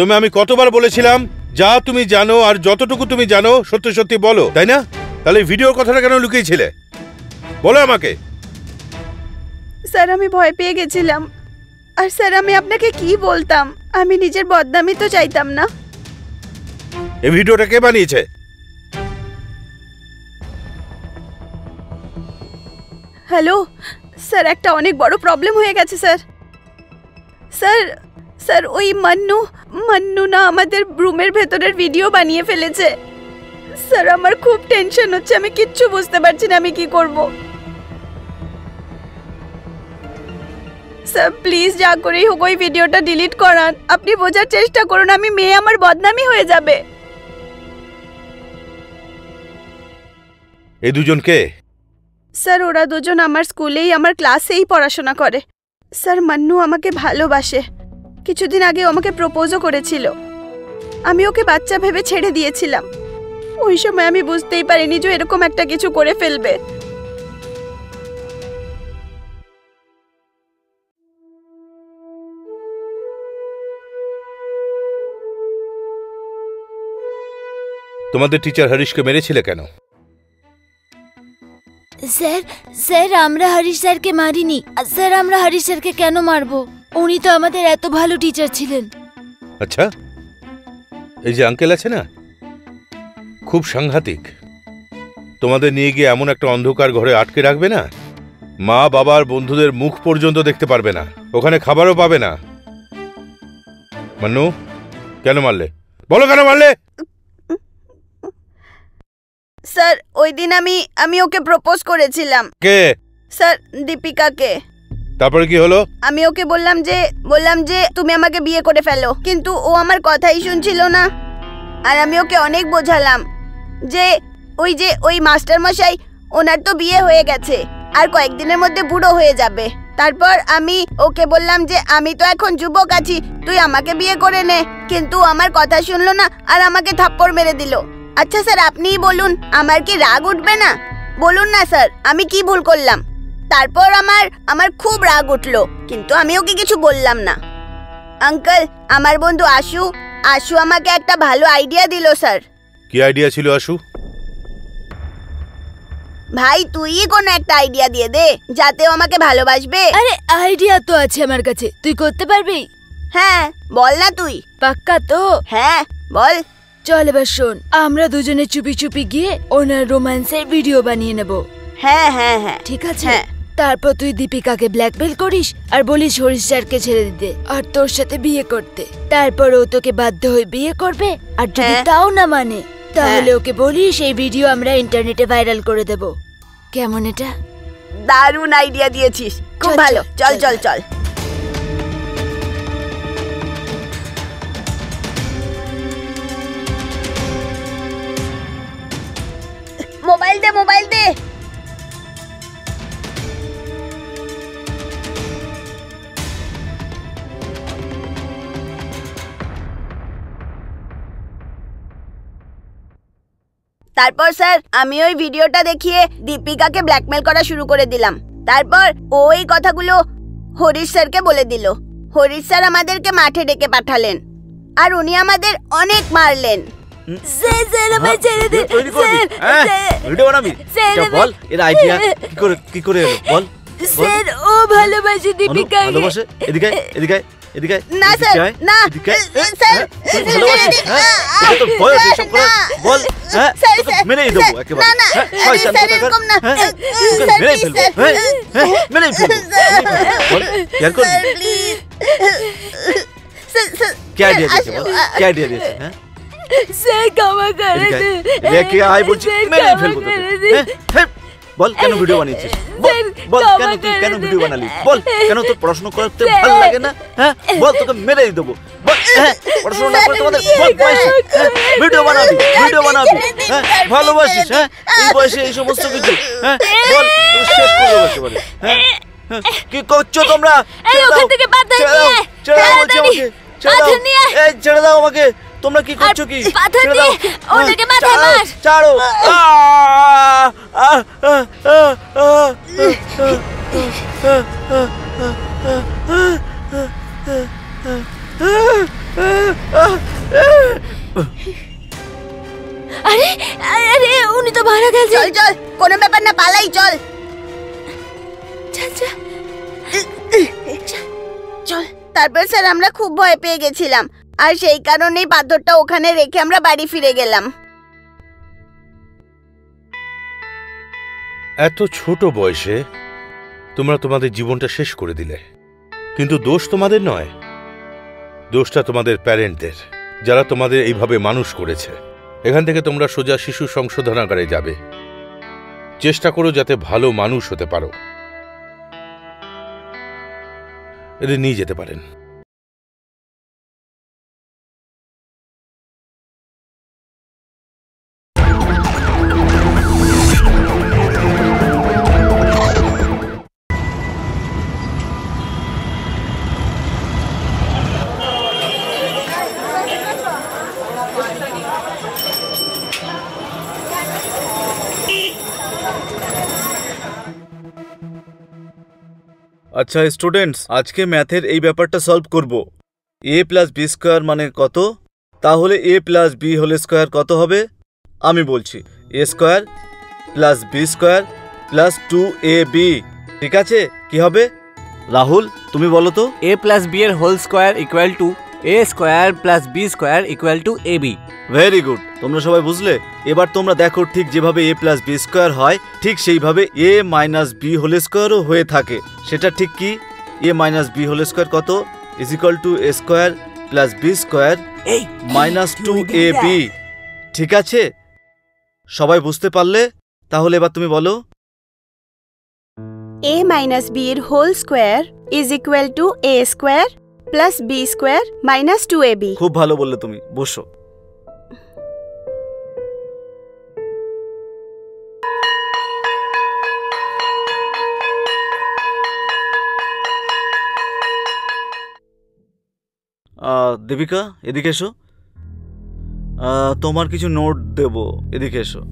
তুমি আমি কতবার বলেছিলাম যা তুমি জানো আর যতটুকু তুমি জানো সত্যি সত্যি বলো, তাই না? তাহলে ভিডিওর কথাটা কেন লুকিয়েছিলে বলো আমাকে। স্যার আমি ভয় পেয়ে গেছিলাম। আর স্যার আমি আপনাকে কি বলতাম, আমি নিজের বদনামি তো চাইতাম না। এই ভিডিওটা কে বানিয়েছে? হ্যালো স্যার, একটা অনেক বড় প্রবলেম হয়ে গেছে স্যার। স্যার স্যার ওই মান্নু না আমাদের রুমের ভেতরের ভিডিও বানিয়ে ফেলেছে। স্যার আমার খুব টেনশন হচ্ছে, আমি কিচ্ছু বুঝতে পারছি না আমি কি করব। স্যার প্লিজ যা করেই হোক ওই ভিডিওটা ডিলিট করান। আপনি বোঝার চেষ্টা করুন, আমি মেয়ে আমার বদনামি হয়ে যাবে। এই দুজন কে? স্যার ওরা দুজন আমার স্কুলেই আমার ক্লাসেই পড়াশোনা করে। স্যার মান্নু আমাকে ভালোবাসে, কিছুদিন আগে আমাকে প্রপোজও করেছিল। আমি ওকে বাচ্চা ভেবে ছেড়ে দিয়েছিলাম। ওই সময় আমি বুঝতেই পারিনি যে এরকম একটা কিছু করে ফেলবে। তোমাদের টিচার হরিশকে মেরেছিলে কেন? স্যার আমরা হরিশ স্যারকে মারিনি। স্যার আমরা হরিশ স্যারকে কেন মারবো? উনি তো আমাদের এত ভালো টিচার ছিলেন। আচ্ছা, এই যে আঙ্কেল আছে না, খুব সাংঘাতিক। তোমাদের নিয়ে গিয়ে এমন একটা অন্ধকার ঘরে আটকে রাখবে না, মা বাবার বন্ধুদের মুখ পর্যন্ত দেখতে পারবে না, ওখানে খাবারও পাবে না। মান্নু কেন মারলে? বলো কেন মারলে? স্যার ওই দিন আমি ওকে প্রপোজ করেছিলাম। কে? স্যার দীপিকাকে। তারপরে কি হলো? আমি ওকে বললাম যে তুমি আমাকে বিয়ে করে ফেলো, কিন্তু ও আমার কথাই শুনছিল না। আর আমি ওকে অনেক বোঝালাম যে ওই মাস্টার মশাই ওনার তো বিয়ে হয়ে গেছে আর কয়েকদিনের মধ্যে বুড়ো হয়ে যাবে। তারপর আমি ওকে বললাম যে আমি তো এখন যুবক আছি, তুই আমাকে বিয়ে করে নে, কিন্তু আমার কথা শুনলো না আর আমাকে থাপ্পড় মেরে দিল। আচ্ছা স্যার আপনিই বলুন, আমার কি রাগ উঠবে না? বলুন না স্যার, আমি কি ভুল করলাম? তারপর আমার খুব রাগ উঠলো, কিন্তু আমি ওকে কিছু বললাম না। আঙ্কেল, আমার বন্ধু আশু আমাকে একটা ভালো আইডিয়া দিল স্যার। কি আইডিয়া ছিল আশু? ভাই তুই কোনো একটা আইডিয়া দিয়ে দে যাতে ও আমাকে ভালোবাসবে। আরে আইডিয়া তো আছে আমার কাছে, তুই করতে পারবি? হ্যাঁ বল না তুই। পাক্কা তো? হ্যাঁ বল। চল এবার শোন, আমরা দুজনে চুপি চুপি গিয়ে ওনার রোম্যান্সের ভিডিও বানিয়ে নেব। হ্যাঁ হ্যাঁ হ্যাঁ ঠিক আছে। তারপর তুই দীপিকাকে ব্ল্যাকমেল করিস আর বলিস হরিশ স্যারকে ছেড়ে দিতে আর তোর সাথে বিয়ে করতে। তারপর ও তোকে বাধ্য হয়ে বিয়ে করবে, আর যদি তাও না মানে তাহলে ওকে বলিস এই ভিডিও আমরা ইন্টারনেটে ভাইরাল করে দেব। কেমন এটা? দারুণ আইডিয়া দিয়েছিস, খুব ভালো। চল চল চল। মোবাইল দে মোবাইল দে। তারপর স্যার আমি ওই ভিডিওটা দেখিয়ে দীপিকাকে ব্ল্যাকমেল করা শুরু করে দিলাম। তারপর ওই কথাগুলো হরিশ স্যারকে বলে দিল। হরিশ স্যার আমাদেরকে মাঠে ডেকে পাঠালেন আর উনি আমাদের অনেক মারলেন। স্যার আমায় ছেড়ে দিন। ভিডিও বানাবি? বল এর আইডিয়া কি করে এলো বল। স্যার ও ভালোবাসে দীপিকাকে। ভালোবাসে? এদিকে এদিকে এদিকে। না স্যার না স্যার, তো বয়স এসব করে বল। হ্যাঁ তোকে মেরেই দেবো একেবারে। না না স্যার এরকম না স্যার, মেরেই ফেলবো। হ্যাঁ মেরেই ফেলবো। বল কেয়ার করবি প্লিজ স্যার। কি আইডিয়া দিয়েছে বল? কি আইডিয়া দিয়েছে? হ্যাঁ স্যার ক্ষমা করে দিন। দেখে আই বলছি মেরেই ফেলবো তোকে। হ্যাঁ বল কেন ভিডিও বানিয়েছিস? বল কেন তুই কেন ভিডিও বানালি? বল কেন তোর পড়াশোনা করতে ভালো লাগে না? হ্যাঁ বল তোকে মেরেই দেবো। বল হ্যাঁ পড়াশোনা না করে তোমাদের ভিডিও বানাবি হ্যাঁ ভালোবাসিস? হ্যাঁ এই বয়সে এই সমস্ত কিছু? হ্যাঁ বল শেষ করে দেবো একেবারে। হ্যাঁ কি করছো তোমরা? ছেড়ে দাও আমাকে। তোমরা কি করছো? কি ছেড়ে দাও ওটাকে মাথায় মার। ছাড়ো। আরে আরে উনি তো মারা গেছে। চল চল, কোনো ব্যাপার না, পালাই চল। চল চল চল। তারপর স্যার আমরা খুব ভয় পেয়ে গেছিলাম, আর সেই কারণেই পাথরটা ওখানে রেখে আমরা বাড়ি ফিরে গেলাম। এত ছোট বয়সে তোমরা তোমাদের জীবনটা শেষ করে দিলে, কিন্তু দোষ তোমাদের নয়, দোষটা তোমাদের প্যারেন্টদের, যারা তোমাদের এইভাবে মানুষ করেছে। এখান থেকে তোমরা সোজা শিশু সংশোধনাগারে যাবে। চেষ্টা করো যাতে ভালো মানুষ হতে পারো। এদের নিয়ে যেতে পারেন। আচ্ছা স্টুডেন্টস, আজকে ম্যাথের এই ব্যাপারটা সলভ করব। a প্লাস বি স্কোয়ার মানে কত? তাহলে a plus B whole square কত হবে? আমি বলছি, a square plus B square plus 2ab। ঠিক আছে, কি হবে? রাহুল তুমি বলো তো। a প্লাস বি এর whole square equal to a square plus B square equal to ab। Very good, তোমরা সবাই বুঝলে। এবার তোমরা দেখো, ঠিক যেভাবে a প্লাস বি স্কোয়ার হয়, ঠিক সেইভাবে a মাইনাস বি হোল স্কোয়ারও হয়ে থাকে। সেটা ঠিক কি? a minus B whole square কত? Is equal to a square plus B square minus 2ab। ঠিক আছে, সবাই বুঝতে পারলে? তাহলে এবার তুমি বলো। a মাইনাস বি এর whole square is equal to a square plus B square minus 2ab। খুব ভালো বললে তুমি, বসো। দেবিকা এদিকে এসো, তোমার কিছু নোট দেব, এদিকে এসো।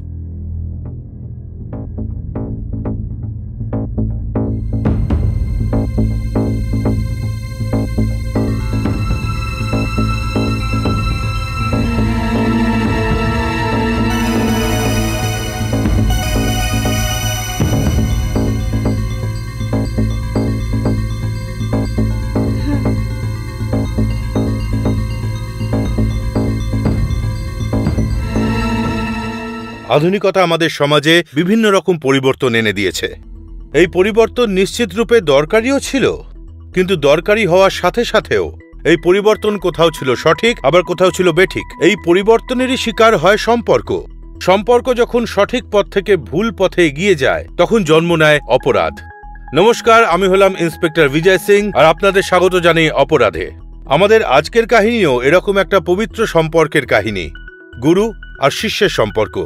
আধুনিকতা আমাদের সমাজে বিভিন্ন রকম পরিবর্তন এনে দিয়েছে। এই পরিবর্তন নিশ্চিত রূপে দরকারিও ছিল, কিন্তু দরকারি হওয়ার সাথে সাথেও এই পরিবর্তন কোথাও ছিল সঠিক, আবার কোথাও ছিল বেঠিক। এই পরিবর্তনেরই শিকার হয় সম্পর্ক। সম্পর্ক যখন সঠিক পথ থেকে ভুল পথে এগিয়ে যায়, তখন জন্ম নেয় অপরাধ। নমস্কার, আমি হলাম ইন্সপেক্টর বিজয় সিং, আর আপনাদের স্বাগত জানাই অপরাধে। আমাদের আজকের কাহিনীও এরকম একটা পবিত্র সম্পর্কের কাহিনী, গুরু আর শিষ্যের সম্পর্ক।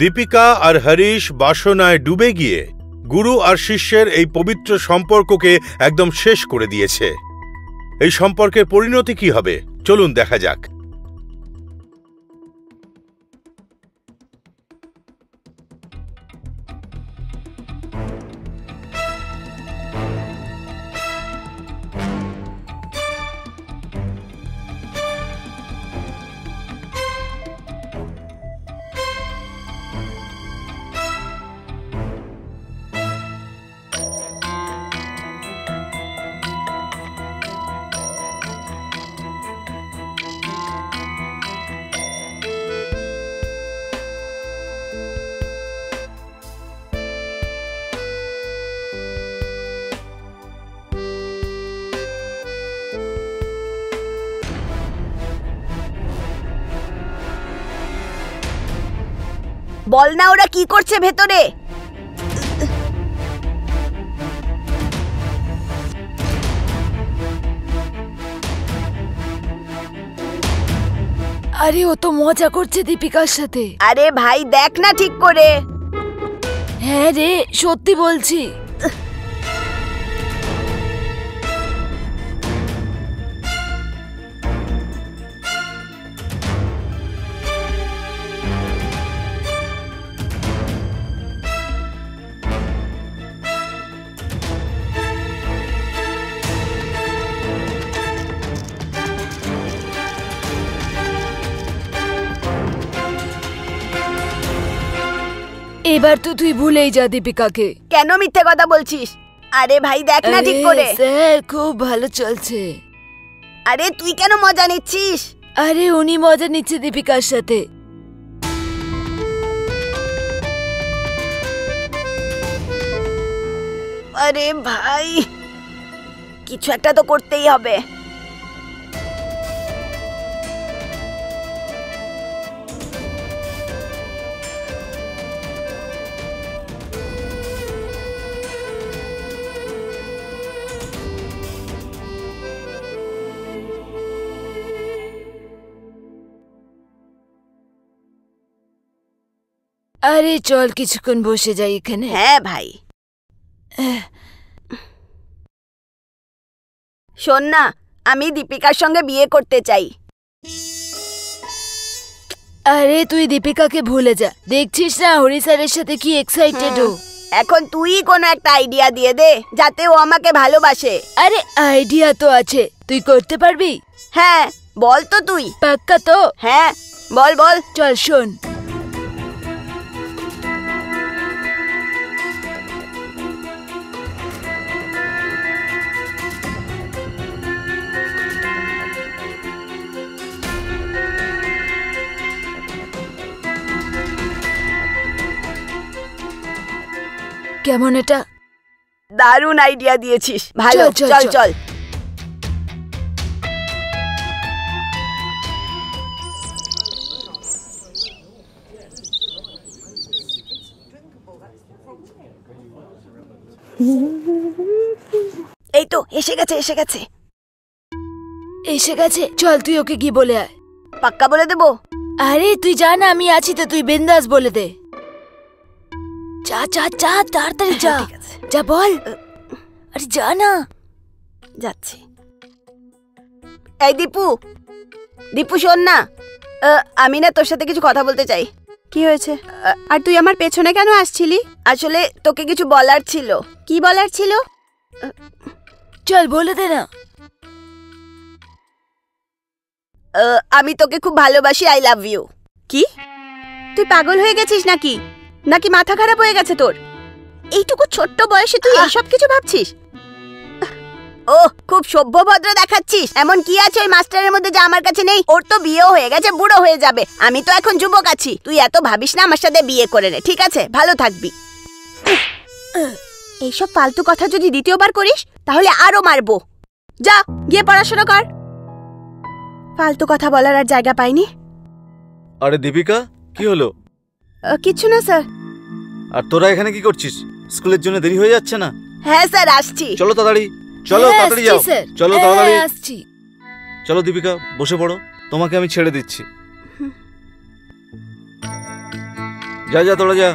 দীপিকা আর হরিশ বাসনায় ডুবে গিয়ে গুরু আর শিষ্যের এই পবিত্র সম্পর্ককে একদম শেষ করে দিয়েছে। এই সম্পর্কের পরিণতি কি হবে চলুন দেখা যাক। বল না, ওরা কি করছে ভেতরে? আরে ও তো মজা করছে দীপিকার সাথে। আরে ভাই দেখ না ঠিক করে। হ্যাঁ রে, সত্যি বলছি। এবার তো তুই ভুলেই যা দীপিকাকে। কেন মিথ্যে কথা বলছিস? আরে ভাই দেখ না ঠিক করে। স্যার খুব ভালো চলছে। আরে তুই কেন মজা নিচ্ছিস? আরে উনি মজা নিচ্ছে দীপিকার সাথে। আরে ভাই কিছু একটা তো করতেই হবে। আরে চল কিছুক্ষণ বসে যাই এখানে। হ্যাঁ ভাই। শোন না, আমি দীপিকার সঙ্গে বিয়ে করতে চাই। আরে তুই দীপিকাকে ভুলে যা, দেখছিস না হরি স্যারের সাথে কি এক্সাইটেড ও। এখন তুই কোনো একটা আইডিয়া দিয়ে দে যাতে ও আমাকে ভালোবাসে। আরে আইডিয়া তো আছে, তুই করতে পারবি? হ্যাঁ বল তো তুই। পাক্কা তো? হ্যাঁ বল বল। চল শোন। কেমন এটা? দারুণ আইডিয়া দিয়েছিস, ভালো। চল, চল, চল চল। চল। এই তো এসে গেছে এসে গেছে। এসে গেছে, চল তুই ওকে কি বলে আয়। পাক্কা বলে দেবো? আরে তুই যা না, আমি আছি তো, তুই বিন্দাস বলে দে। যা যা যা তাড়াতাড়ি যা। ঠিক আছে যা বল। আরে যা না। যাচ্ছি। এই দীপু, দীপু শোন না, আমি না তোর সাথে কিছু কথা বলতে চাই। কি হয়েছে? আর তুই আমার পেছনে কেন আসছিলি? আসলে তোকে কিছু বলার ছিল। কি বলার ছিল? চল বলে দে না। আমি তোকে খুব ভালোবাসি, আই লাভ ইউ। কি তুই পাগল হয়ে গেছিস নাকি? নাকি মাথা খারাপ হয়ে গেছে তোর? এইটুকু ছোট্ট বয়সে তুই এইসব কিছু ভাবছিস? ও খুব সভ্য ভদ্র দেখাচ্ছিস। এমন কি আছে ওই মাস্টারের মধ্যে যা আমার কাছে নেই? ওর তো বিয়েও হয়ে গেছে, বুড়ো হয়ে যাবে। আমি তো এখন যুবক আছি। তুই এত ভাবিস না, আমার সাথে বিয়ে করে নে, ঠিক আছে? ভালো থাকবি। এইসব ফালতু কথা যদি দ্বিতীয়বার করিস তাহলে আরো মারবো। যা গিয়ে পড়াশোনা কর। ফালতু কথা বলার আর জায়গা পাইনি। আরে দীপিকা, কি হলো? কিছু না স্যার। আর তোরা এখানে কি করছিস? স্কুলের জন্য দেরি হয়ে যাচ্ছে না? হ্যাঁ স্যার আসছি। চলো তাড়াতাড়ি, চলো হ্যাঁ, তাড়াতাড়ি আসছি, যাও। স্যার। চলো হ্যাঁ, তাড়াতাড়ি। আসছি। চলো দীপিকা বসে পড়ো, তোমাকে আমি ছেড়ে দিচ্ছি। যা যা তোরা যা।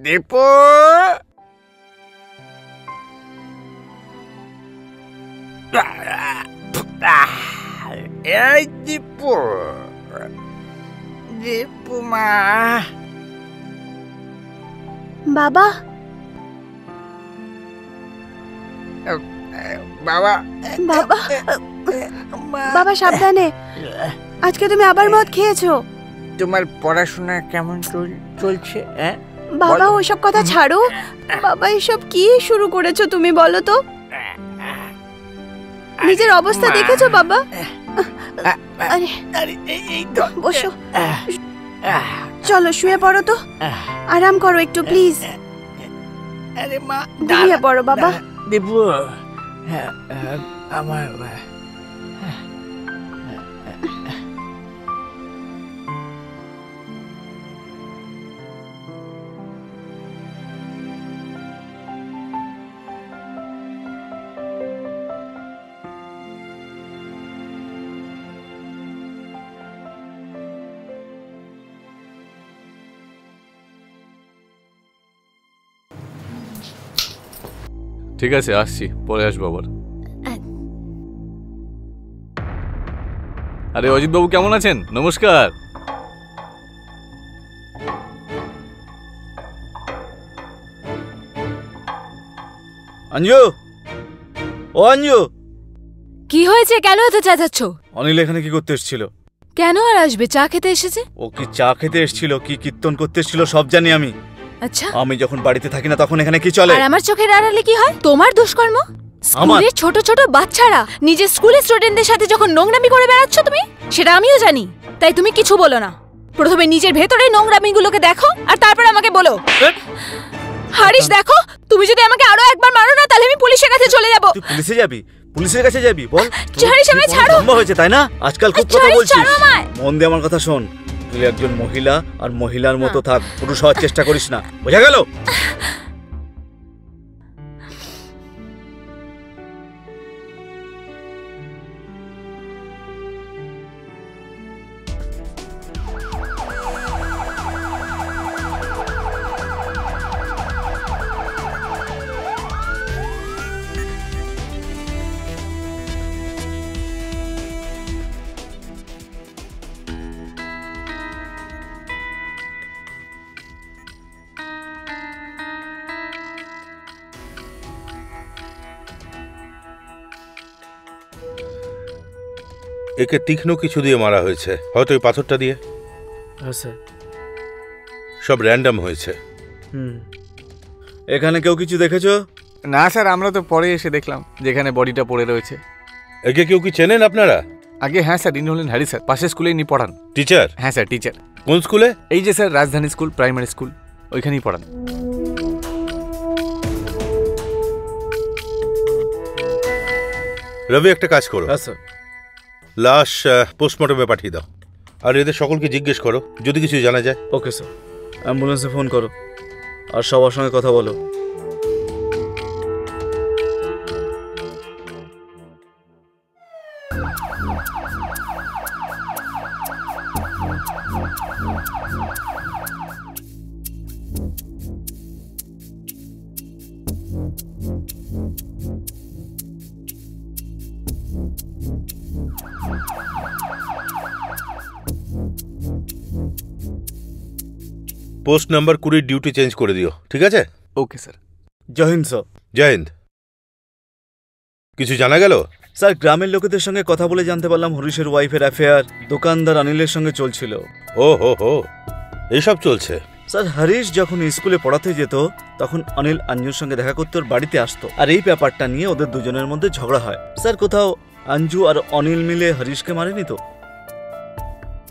দীপু, এই দীপু, দীপু মা। বাবা, বাবা, বাবা, বাবা সাবধানে। আজকে তুমি আবার মদ খেয়েছো। তোমার পড়াশোনা কেমন চলছে? বাবা ওইসব কথা ছাড়ো। বাবা এসব কি শুরু করেছো তুমি, বলো তো? নিজের অবস্থা দেখেছো বাবা? আরে এই তো বসো, চলো শুয়ে পড়ো তো, আরাম করো একটু প্লিজ। আরে মা, ঘুমিয়ে পড়ো বাবা। দীপু, আমার ঠিক আছে, আসছি, পরে আসবো আবার। আরে অজিত বাবু, কেমন আছেন? নমস্কার। অঞ্জু, ও অঞ্জু, কি হয়েছে? কেন এত চেঁচাচ্ছ? অনিল এখানে কি করতে এসেছিল? কেন আর আসবে? চা খেতে এসেছে। ও কি চা খেতে এসেছিল, কি কীর্তন করতে এসেছিল সব জানি আমি। আচ্ছা, আমি যখন বাড়িতে থাকি না তখন এখানে কি চলে? আর আমার চোখের আড়ালে কি হয়? তোমার দুষ্কর্ম। স্কুলের ছোট ছোট বাচ্চারা নিজের স্কুলের স্টুডেন্টদের সাথে যখন নোংরামি করে বেড়াচ্ছ তুমি, সেটা আমিও জানি। তাই তুমি কিছু বলো না, প্রথমে নিজের ভেতরে নোংরামিগুলোকে দেখো আর তারপর আমাকে বলো। হারিস, দেখো, তুমি যদি আমাকে আরো একবার মারো না, তাহলে আমি পুলিশের কাছে চলে যাব। তুই পুলিশে যাবি? পুলিশের কাছে যাবি? বল। হারিস, আমায় ছাড়ো। লম্বা হয়েছে তাই না? আজকাল খুব কথা হারিস, বলছিস। ছাড়ো আমায়। মন দিয়ে আমার কথা শোন। তুই একজন মহিলা, আর মহিলার মতো থাক, পুরুষ হওয়ার চেষ্টা করিস না, বোঝা গেল? একে তীক্ষ্ণ কিছু দিয়ে মারা হয়েছে, হয়তো ওই পাথরটা দিয়ে। হ্যাঁ স্যার। সব র্যান্ডম হয়েছে। এখানে কেউ কিছু দেখেছো? না স্যার, আমরা তো পরে এসে দেখলাম যেখানে বডিটা পড়ে রয়েছে। একে কেউ কি চেনেন আপনারা? আগে হ্যাঁ স্যার, ইনি হলেন হ্যারি স্যার, পাশের স্কুলে ইনি পড়ান। টিচার? হ্যাঁ স্যার, টিচার। কোন স্কুলে? এই যে স্যার, রাজধানী স্কুল, প্রাইমারি স্কুল, ওইখানেই পড়ান। রবি, একটা কাজ করো, হ্যাঁ স্যার। লাশ পোস্টমর্টমে পাঠিয়ে দাও, আর এদের সকলকে জিজ্ঞেস করো যদি কিছু জানা যায়। Okay sir. অ্যাম্বুলেন্সে ফোন করো আর সবার সঙ্গে কথা বলো। পোস্ট নাম্বার 20 ডিউটি চেঞ্জ করে দিও, ঠিক আছে? Okay sir. জয় হিন্দ স্যার। জয় হিন্দ। কিছু জানা গেল? স্যার, গ্রামের লোকেদের সঙ্গে কথা বলে জানতে পারলাম হরিশের ওয়াইফের অ্যাফেয়ার দোকানদার অনিলের সঙ্গে চলছিল। ও হো হো, এইসব চলছে। স্যার, হরিশ যখন স্কুলে পড়াতে যেত তখন অনিল অঞ্জুর সঙ্গে দেখা করতে ওর বাড়িতে আসতো, আর এই ব্যাপারটা নিয়ে ওদের দুজনের মধ্যে ঝগড়া হয়। স্যার, কোথাও অঞ্জু আর অনিল মিলে হরিশকে মারেনি তো?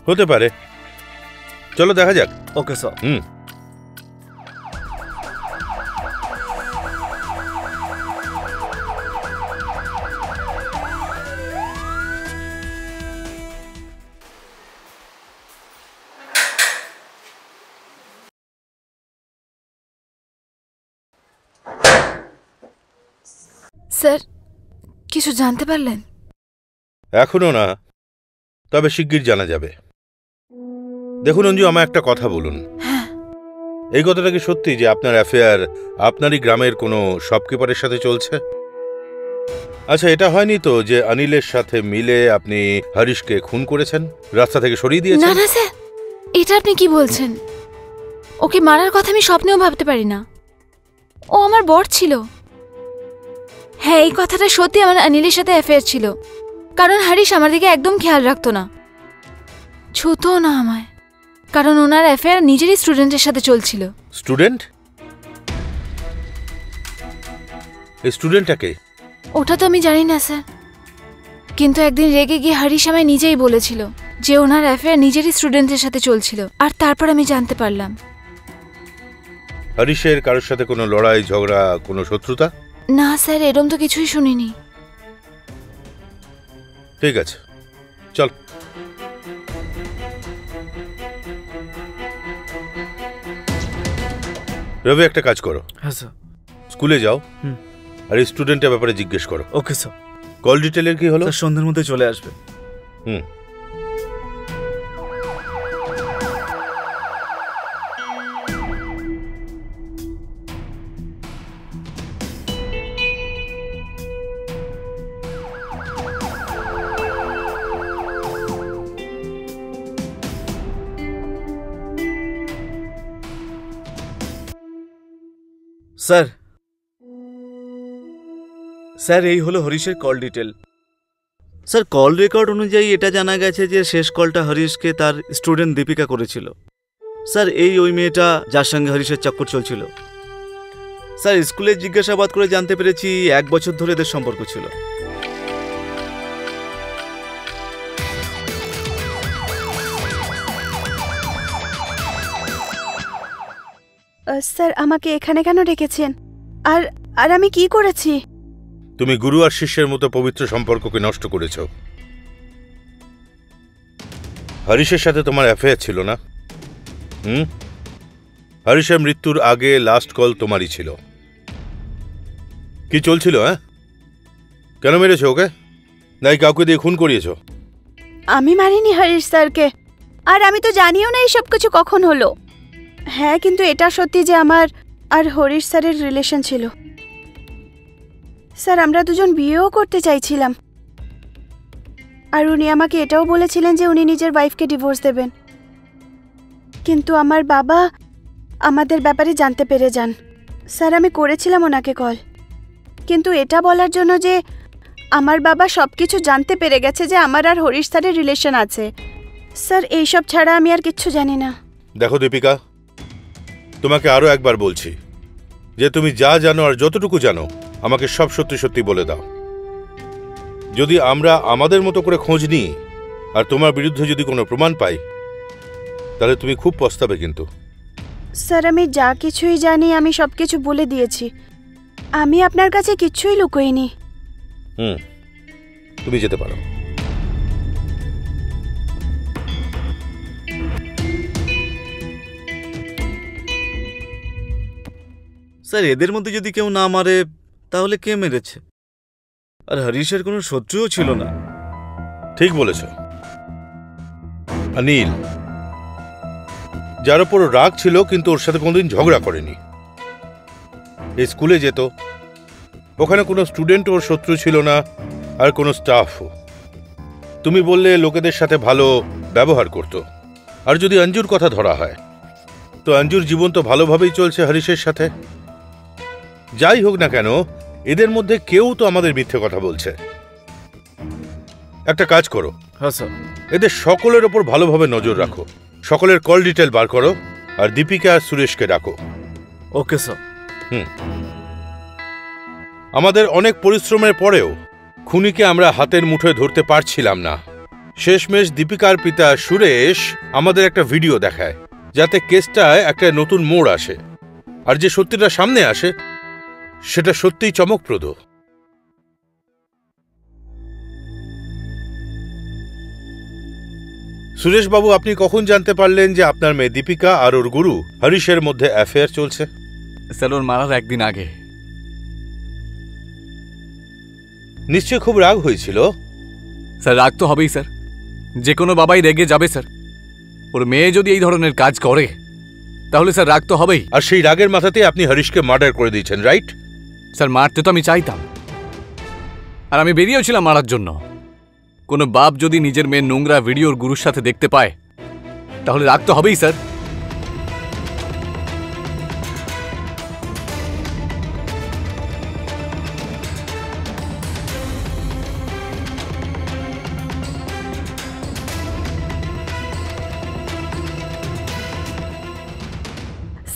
হতে পারে, চলো দেখা যাক। Okay sir. স্যার, কিছু জানতে পারলেন? এখনো না, তবে শিগগির জানা যাবে। দেখুন অঞ্জু, আমায় একটা কথা বলুন। এই কথাটা কি সত্যি যে আপনার অ্যাফেয়ার আপনারই গ্রামের কোনো শপকিপারের সাথে চলছে? আচ্ছা, এটা হয়নি তো যে অনিলের সাথে মিলে আপনি হরিশকে খুন করেছেন, রাস্তা থেকে সরিয়ে না দিয়েছেন? না স্যার, এটা আপনি কি বলছেন? ওকে মারার কথা আমি স্বপ্নেও ভাবতে পারি না। ও আমার বর ছিল। হ্যাঁ, এই কথাটা সত্যি, আমার অনিলের সাথে অ্যাফেয়ার ছিল, কারণ হরিশ আমার দিকে একদম খেয়াল রাখতো না, ছুতো না আমায়, কারণ ওনার অ্যাফেয়ার নিজেরই স্টুডেন্টের সাথে চলছিল। স্টুডেন্ট? এই স্টুডেন্টটাকে? ওটা তো আমি জানি না স্যার, কিন্তু একদিন রেগে গিয়ে হরিশ আমায় নিজেই বলেছিল যে ওনার অ্যাফেয়ার নিজেরই স্টুডেন্টের সাথে চলছিল, আর তারপর আমি জানতে পারলাম। হরিশের কারোর সাথে কোনো লড়াই ঝগড়া, কোনো শত্রুতা? না স্যার, এরম তো কিছুই শুনিনি। ঠিক আছে, চল। রবি, একটা কাজ করো, হ্যাঁ স্যার। স্কুলে যাও আর এই স্টুডেন্টের ব্যাপারে জিজ্ঞেস করো। Okay sir. কল ডিটেলের কি হলো? স্যার সন্ধ্যের মধ্যে চলে আসবে। হুম। স্যার, স্যার এই হলো হরিশের call detail. Sir call record অনুযায়ী এটা জানা গেছে যে শেষ কলটা হরিশকে তার স্টুডেন্ট দীপিকা করেছিল। স্যার এই ওই মেয়েটা যার সঙ্গে হরিশের চক্কর চলছিল। স্যার স্কুলে জিজ্ঞাসাবাদ করে জানতে পেরেছি 1 বছর ধরে এদের সম্পর্ক ছিল। স্যার, আমাকে এখানে কেন ডেকেছেন? আর আর আমি কি করেছি? তুমি গুরু আর শিষ্যের মতো পবিত্র সম্পর্ককে নষ্ট করেছ। হরিশের সাথে তোমার অ্যাফেয়ার ছিল না? হরিশের মৃত্যুর আগে লাস্ট কল তোমারই ছিল। কি চলছিল? হ্যাঁ, কেন মেরেছো ওকে? নাই কাউকে দিয়ে খুন করিয়েছ? আমি মারিনি হরিশ স্যারকে, আর আমি তো জানিও না এইসব কিছু কখন হলো। হ্যাঁ, কিন্তু এটা সত্যি যে আমার আর হরিশ স্যারের রিলেশন ছিল। স্যার, আমরা দুজন বিয়েও করতে চাইছিলাম, আর উনি আমাকে এটাও বলেছিলেন যে উনি নিজের ওয়াইফকে ডিভোর্স দেবেন। কিন্তু আমার বাবা আমাদের ব্যাপারে জানতে পেরে যান। স্যার, আমি করেছিলাম ওনাকে কল, কিন্তু এটা বলার জন্য যে আমার বাবা সব কিছু জানতে পেরে গেছে যে আমার আর হরিশ স্যারের রিলেশন আছে। স্যার, এইসব ছাড়া আমি আর কিচ্ছু জানি না। দেখো দীপিকা, তোমাকে আরো একবার বলছি যে তুমি যা জানো আর যতটুকু জানো আমাকে সব সত্যি সত্যি বলে দাও। যদি আমরা আমাদের মতো করে খোঁজ নিই আর তোমার বিরুদ্ধে যদি কোনো প্রমাণ পাই, তাহলে তুমি খুব পস্তাবে। কিন্তু স্যার, আমি যা কিছুই জানি আমি সব কিছু বলে দিয়েছি। আমি আপনার কাছে কিচ্ছুই লুকোইনি। তুমি যেতে পারো। স্যার এদের মধ্যে যদি কেউ না মারে তাহলে কে মেরেছে? আর হরিশের কোনো শত্রুও ছিল না। ঠিক বলেছ। অনিল, যার ওপর রাগ ছিল কিন্তু ওর সাথে কোনোদিন ঝগড়া করেনি। এই স্কুলে যেত, ওখানে কোনো স্টুডেন্ট ওর শত্রু ছিল না, আর কোনো স্টাফও। তুমি বললে লোকেদের সাথে ভালো ব্যবহার করত। আর যদি অঞ্জুর কথা ধরা হয়, তো অঞ্জুর জীবন তো ভালোভাবেই চলছে হরিশের সাথে। যাই হোক না কেন, এদের মধ্যে কেউ তো আমাদের মিথ্যে কথা বলছে। একটা কাজ করো, হ্যাঁ স্যার। এদের সকলের ওপর ভালোভাবে নজর রাখো, সকলের কল ডিটেল বার করো, আর দীপিকা আর সুরেশকে ডাকো। Okay sir. আমাদের অনেক পরিশ্রমের পরেও খুনিকে আমরা হাতের মুঠোয় ধরতে পারছিলাম না। শেষমেশ দীপিকার পিতা সুরেশ আমাদের একটা ভিডিও দেখায়, যাতে কেসটায় একটা নতুন মোড় আসে, আর যে সত্যিটা সামনে আসে সেটা সত্যিই চমকপ্রদ। সুরেশবাবু, আপনি কখন জানতে পারলেন যে আপনার মেয়ে দীপিকা আর ওর গুরু হরিশের মধ্যে অ্যাফেয়ার চলছে? স্যার ওর মারার একদিন আগে। নিশ্চয় খুব রাগ হয়েছিল। স্যার রাগ তো হবেই স্যার, যে কোনো বাবাই রেগে যাবে স্যার। ওর মেয়ে যদি এই ধরনের কাজ করে তাহলে স্যার রাগ তো হবেই। আর সেই রাগের মাথাতেই আপনি হরিশকে মার্ডার করে দিয়েছেন, রাইট? স্যার মারতে তো আমি চাইতাম, আর আমি বেরিয়েছিলাম মারার জন্য। কোনো বাপ যদি নিজের মেয়ের নোংরা ভিডিওর গুরুর সাথে দেখতে পায় তাহলে রাগ তো হবেই স্যার।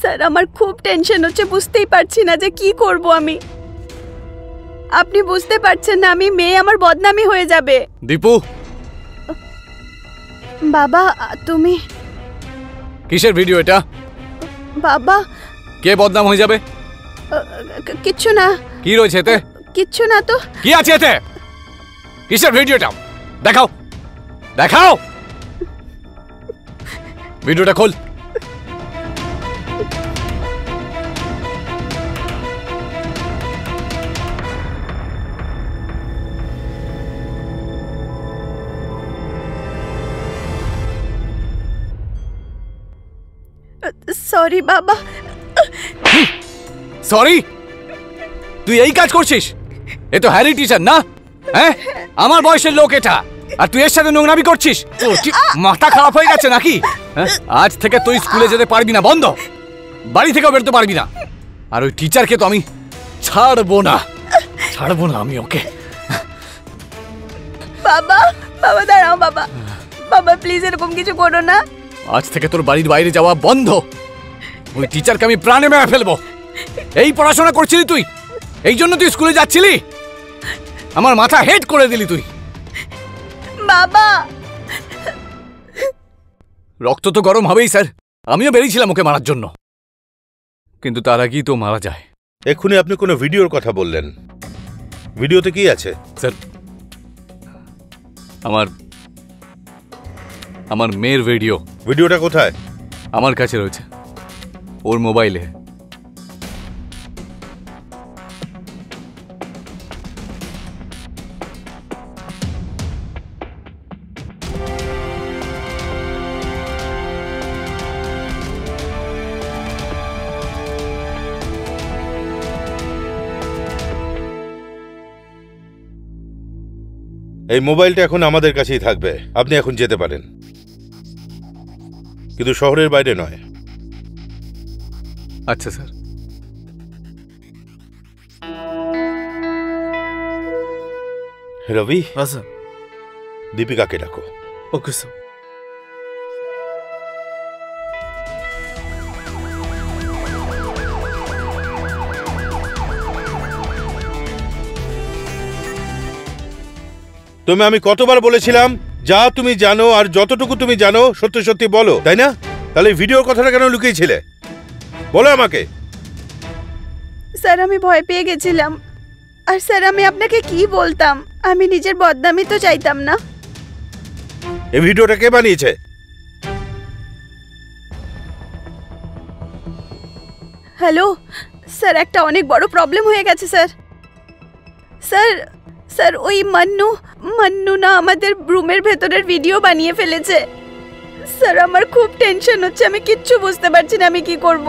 স্যার আমার খুব টেনশন হচ্ছে, বুঝতেই পারছি না যে কি করব আমি। আপনি বুঝতে পারছেন না, আমি মেয়ে, আমার বদনামি হয়ে যাবে। দীপু, বাবা তুমি কিসের ভিডিও এটা? বাবা কে বদনাম হয়ে যাবে? কিচ্ছু না। কি রয়েছে এতে? কিচ্ছু না তো। কি আছে এতে? কিসের ভিডিওটা? দেখাও, দেখাও ভিডিওটা খোল। সরি বাবা। সরি? তুই এই কাজ করছিস? এ তো হ্যারি টিচার না? হ্যাঁ, আমার বয়সের লোক এটা, আর তুই এর সাথে নোংরামি করছিস? তোর কি মাথা খারাপ হয়ে গেছে নাকি? হ্যাঁ, আজ থেকে তুই স্কুলে যেতে পারবি না, বন্ধ। বাড়ি থেকেও বেরোতে পারবি না। আর ওই টিচারকে তো আমি ছাড়বো না, ছাড়বো না আমি ওকে। বাবা বাবা দাঁড়াও বাবা, বাবা প্লিজ এরকম কিছু করো না। আজ থেকে তোর বাড়ির বাইরে যাওয়া বন্ধ। ওই টিচারকে আমি প্রাণে মেরে ফেলবো। এই পড়াশোনা করছিলি তুই? এই জন্য তুই স্কুলে যাচ্ছিলি? আমার মাথা হেড করে দিলি তুই। বাবা রক্ত তো গরম হবেই স্যার। আমিও বেরিয়েছিলাম ওকে মারার জন্য, কিন্তু তার আগেই তো মারা যায়। এক্ষুনি আপনি কোনো ভিডিওর কথা বললেন, ভিডিওতে কি আছে? স্যার, আমার মেয়ের ভিডিও। ভিডিওটা কোথায়? আমার কাছে রয়েছে, ওর মোবাইলে। এই মোবাইলটা এখন আমাদের কাছেই থাকবে, আপনি এখন যেতে পারেন, কিন্তু শহরের বাইরে নয়। আচ্ছা স্যার। রবি, হ্যাঁ স্যার। দীপিকাকে ডাকো। Okay sir. তুমি আমি কতবার বলেছিলাম যা তুমি জানো আর যতটুকু তুমি জানো সত্যি সত্যি বলো, তাই না? তাহলে ভিডিওর কথাটা কেন লুকিয়েছিলে? বলো আমাকে। স্যার আমি ভয় পেয়ে গেছিলাম, আর স্যার আমি আপনাকে কি বলতাম, আমি নিজের বদনামি তো চাইতাম না। এই ভিডিওটা কে বানিয়েছে? হ্যালো স্যার, একটা অনেক বড় প্রবলেম হয়ে গেছে স্যার। স্যার স্যার ওই মান্নু না আমাদের রুমের ভেতরের ভিডিও বানিয়ে ফেলেছে। স্যার আমার খুব টেনশন হচ্ছে, আমি কিচ্ছু বুঝতে পারছি না আমি কি করব।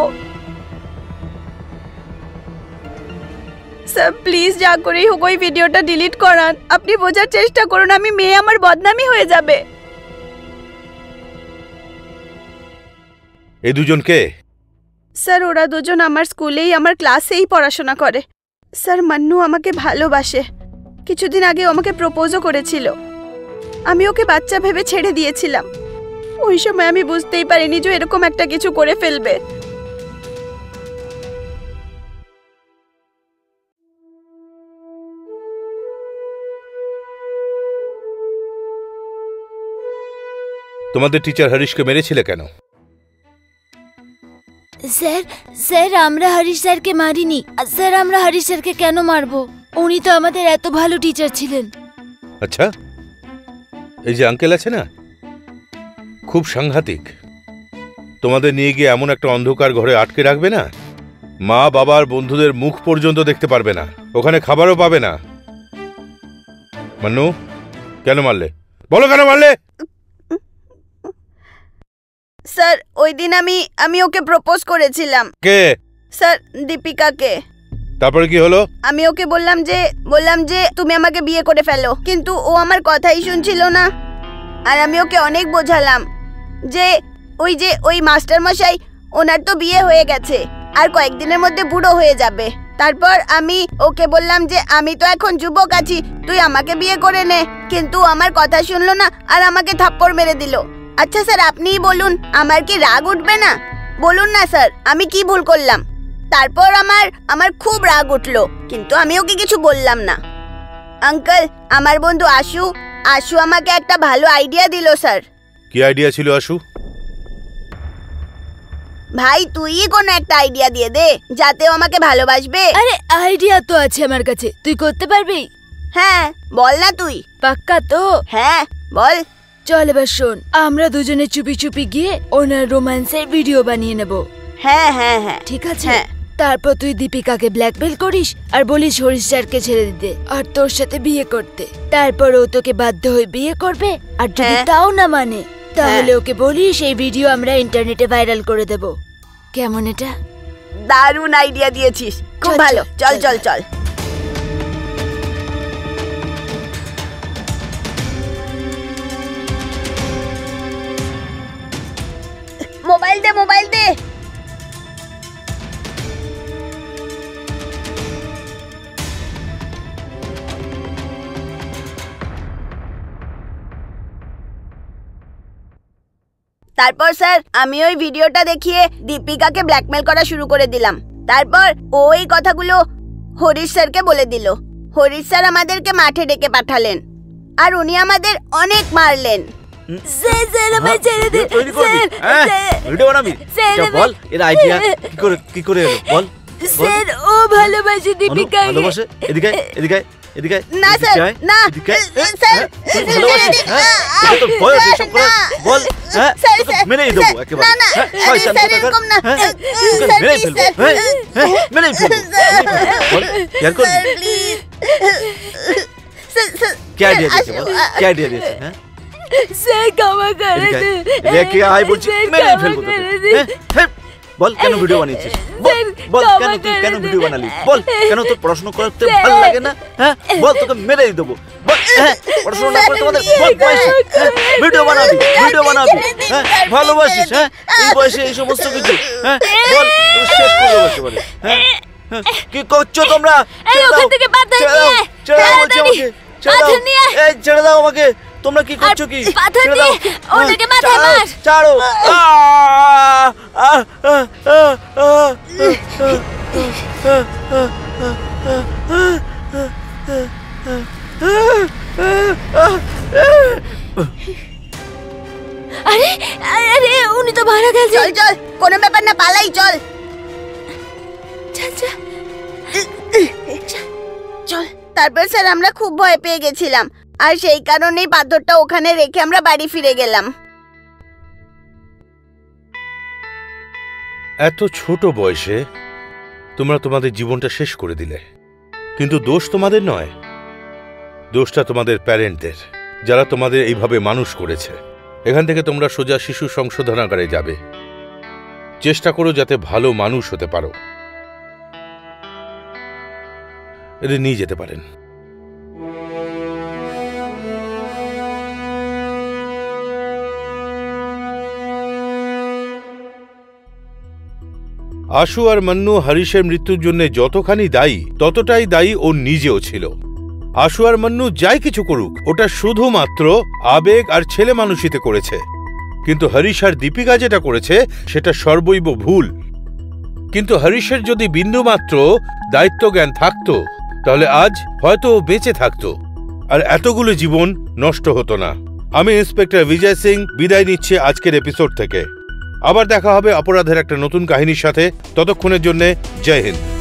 স্যার প্লিজ যা করেই হোক ওই ভিডিওটা ডিলিট করান। আপনি বোঝার চেষ্টা করুন, আমি মেয়ে, আমার বদনামি হয়ে যাবে। এই দুজন কে? স্যার ওরা দুজন আমার স্কুলেই, আমার ক্লাসেই পড়াশোনা করে। স্যার মান্নু আমাকে ভালোবাসে, কিছুদিন আগে আমাকে প্রপোজও করেছিল। আমি ওকে বাচ্চা ভেবে ছেড়ে দিয়েছিলাম। ওই সময় আমি বুঝতেই পারিনি যে এরকম একটা কিছু করে ফেলবে। তোমাদের টিচার হরিশকে মেরেছিলে কেন? স্যার আমরা হরিশ স্যারকে মারিনি। স্যার আমরা হরিশ স্যারকে কেন মারবো? উনি তো আমাদের এত ভালো টিচার ছিলেন। আচ্ছা, এই যে আঙ্কেল আছে না, খুব সাংঘাতিক। তোমাদের নিয়ে গিয়ে এমন একটা অন্ধকার ঘরে আটকে রাখবে না, মা বাবার বন্ধুদের মুখ পর্যন্ত দেখতে পারবে না, ওখানে খাবারও পাবে না। মান্নু, কেন মারলে? বলো কেন মারলে? স্যার ওই দিন আমি ওকে প্রপোজ করেছিলাম। কে? স্যার দীপিকাকে। তারপরে কি হলো? আমি ওকে বললাম যে তুমি আমাকে বিয়ে করে ফেলো, কিন্তু ও আমার কথাই শুনছিল না। আর আমি ওকে অনেক বোঝালাম যে ওই মাস্টার মশাই ওনার তো বিয়ে হয়ে গেছে আর কয়েকদিনের মধ্যে বুড়ো হয়ে যাবে। তারপর আমি ওকে বললাম যে আমি তো এখন যুবক আছি, তুই আমাকে বিয়ে করে নে, কিন্তু আমার কথা শুনলো না আর আমাকে থাপ্পড় মেরে দিল। আচ্ছা স্যার, আপনিই বলুন, আমার কি রাগ উঠবে না? বলুন না স্যার, আমি কি ভুল করলাম? তারপর আমার খুব রাগ উঠলো, কিন্তু আমি ওকে কিছু বললাম না। আঙ্কেল, আমার বন্ধু আশু আমাকে একটা ভালো আইডিয়া দিল স্যার। কি আইডিয়া ছিল আশু? ভাই, তুইই কোনো একটা আইডিয়া দিয়ে দে যাতে ও আমাকে ভালোবাসবে। আরে আইডিয়া তো আছে আমার কাছে, তুই করতে পারবি? হ্যাঁ, বল না তুই। পাক্কা তো? হ্যাঁ, বল। চল এবার শোন, আমরা দুজনে চুপি চুপি গিয়ে ওনার রোম্যান্সের ভিডিও বানিয়ে নেব। হ্যাঁ হ্যাঁ হ্যাঁ, ঠিক আছে? হ্যাঁ। তারপর তুই দীপিকাকে ব্ল্যাকমেল করিস আর বলিস হরিশ স্যারকে ছেড়ে দিতে আর তোর সাথে বিয়ে করতে। তারপর ও তোকে বাধ্য হয়ে বিয়ে করবে, আর যদি তাও না মানে তাহলে ওকে বলিস এই ভিডিও আমরা ইন্টারনেটে ভাইরাল করে দেব। কেমন এটা? দারুণ আইডিয়া দিয়েছিস, খুব চল, ভালো। চল, চল চল, চল চল। মোবাইল দে, মোবাইল দে। তারপর স্যার আমি ওই ভিডিওটা দেখিয়ে দীপিকাকে ব্ল্যাকমেল করা শুরু করে দিলাম। তারপর ওই কথাগুলো হরিশ স্যারকে বলে দিল। হরিশ স্যার আমাদেরকে মাঠে ডেকে পাঠালেন আর উনি আমাদের অনেক মারলেন। স্যার আমায় ছেড়ে দিন। তৈরি করবি? ভিডিও বানাবি? বল, এর আইডিয়া কি করে এলো? বল। স্যার ও ভালোবাসে দীপিকাকে। ভালোবাসে? এদিকে এদিকে এদিকে। না স্যার, না স্যার, তোর বয়স এসব করা? বল। হ্যাঁ, তোকে মেরেই দেবো একেবারে। না শয়তান স্যার, কোথাকার। এরকম না। হ্যাঁ, তোকে স্যার, মেরেই please, ফেলবো। স্যার। হ্যাঁ, মেরেই ফেলবো। বল, কেয়ার করবি? প্লিজ। কি আইডিয়া দিয়েছে? বল, কি আইডিয়া দিয়েছে? হ্যাঁ, স্যার ক্ষমা করে এদিকে দিন। রেখে আয় বলছি, স্যার, মেরেই ক্ষমা ফেলবো তোকে। করে দিন। হ্যাঁ, বল কেন ভিডিও বানিয়েছিস? বল কেন তুই কেন ভিডিও বানালি? বল কেন তোর পড়াশোনা করতে ভালো লাগে না? হ্যাঁ, বল তোকে মেরেই দেবো। বল, পড়াশোনা না করে তোমাদের বয়সে ভিডিও বানাবি? হ্যাঁ, ভালোবাসিস? হ্যাঁ, এই বয়সে এই সমস্ত কিছু? হ্যাঁ, বল, শেষ করে দেবো একেবারে। হ্যাঁ, কি করছো তোমরা? ছেড়ে দাও আমাকে। তোমরা কি করছো? কি ছেড়ে দাও, ছাড়ো। আরে আরে উনি তো মারা গেছে। চল চল, কোনো ব্যাপার না, পালাই, চল চল। তারপর স্যার আমরা খুব ভয় পেয়ে গেছিলাম আর সেই কারণেই পাথরটা ওখানে রেখে আমরা বাড়ি ফিরে গেলাম। এত ছোট বয়সে তোমরা তোমাদের জীবনটা শেষ করে দিলে, কিন্তু দোষ তোমাদের নয়, দোষটা তোমাদের প্যারেন্টদের, যারা তোমাদের এইভাবে মানুষ করেছে। এখান থেকে তোমরা সোজা শিশু সংশোধনাগারে যাবে। চেষ্টা করো যাতে ভালো মানুষ হতে পারো। এদের নিয়ে যেতে পারেন। আশু আর মান্নু হরিশের মৃত্যুর জন্য যতখানি দায়ী, ততটাই দায়ী ও নিজেও ছিল। আশু আর মান্নু যাই কিছু করুক, ওটা শুধুমাত্র আবেগ আর ছেলে মানুষিতে করেছে, কিন্তু হরিশ আর দীপিকা যেটা করেছে সেটা সর্বৈব ভুল। কিন্তু হরিশের যদি বিন্দুমাত্র দায়িত্ব জ্ঞান থাকতো, তাহলে আজ হয়তো ও বেঁচে থাকতো আর এতগুলো জীবন নষ্ট হতো না। আমি ইন্সপেক্টর বিজয় সিং বিদায় নিচ্ছি আজকের এপিসোড থেকে। আবার দেখা হবে অপরাধের একটা নতুন কাহিনীর সাথে। ততক্ষণের জন্য জয় হিন্দ।